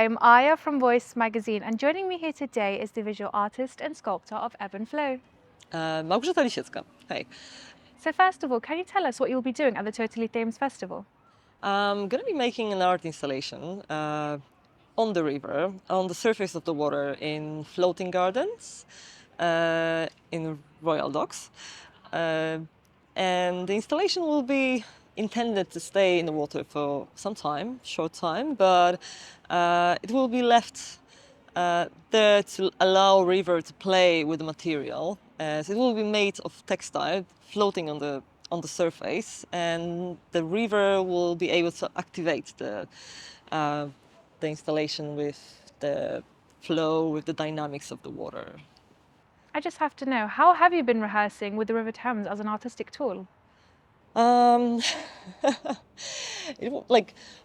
I'm Ayah from Voice magazine, and joining me here today is the visual artist and sculptor of Ebb and Flow. Małgorzata Lisiecka. Hey. So first of all, can you tell us what you'll be doing at the Totally Thames Festival? I'm going to be making an art installation on the river, on the surface of the water, in floating gardens, in Royal Docks. And the installation will be intended to stay in the water for some time, short time, but it will be left there to allow river to play with the material. So it will be made of textile floating on the surface, and the river will be able to activate the installation with the flow, with the dynamics of the water. I just have to know, how have you been rehearsing with the River Thames as an artistic tool? Um,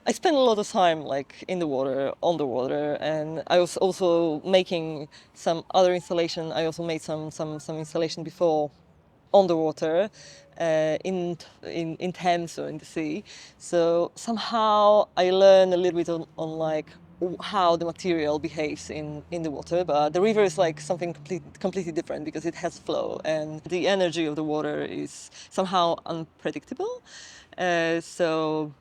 I spent a lot of time in the water, on the water, and I was also making some other installation. I also made some installation before on the water, in Thames or in the sea. So somehow I learned a little bit on how the material behaves in the water, but the river is like something completely different because it has flow and the energy of the water is somehow unpredictable. So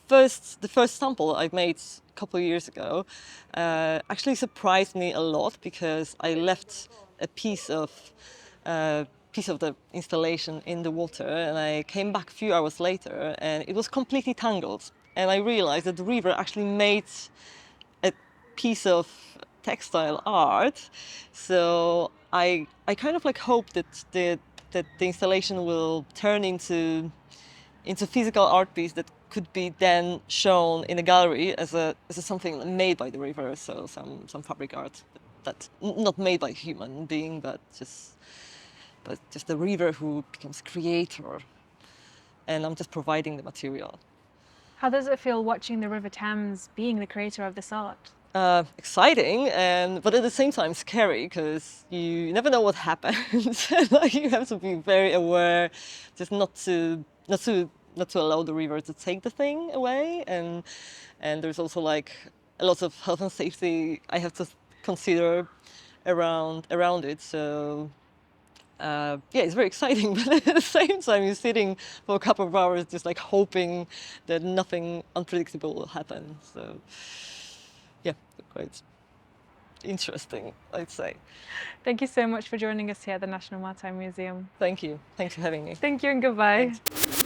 the first sample I made a couple of years ago actually surprised me a lot because I left a piece of the installation in the water, and I came back a few hours later and it was completely tangled, and I realized that the river actually made a piece of textile art. So I kind of hope that the installation will turn into physical art piece that could be then shown in a gallery as a something made by the river. So some fabric art that's not made by a human being, but just the river who becomes creator, and I'm just providing the material. How does it feel watching the River Thames being the creator of this art? Exciting, but at the same time scary because you never know what happens. You have to be very aware, just not to allow the river to take the thing away, and there's also a lot of health and safety I have to consider around it. So yeah, it's very exciting, but at the same time, you're sitting for a couple of hours just hoping that nothing unpredictable will happen. So yeah, quite interesting, I'd say. Thank you so much for joining us here at the National Maritime Museum. Thank you. Thanks for having me. Thank you and goodbye. Thanks.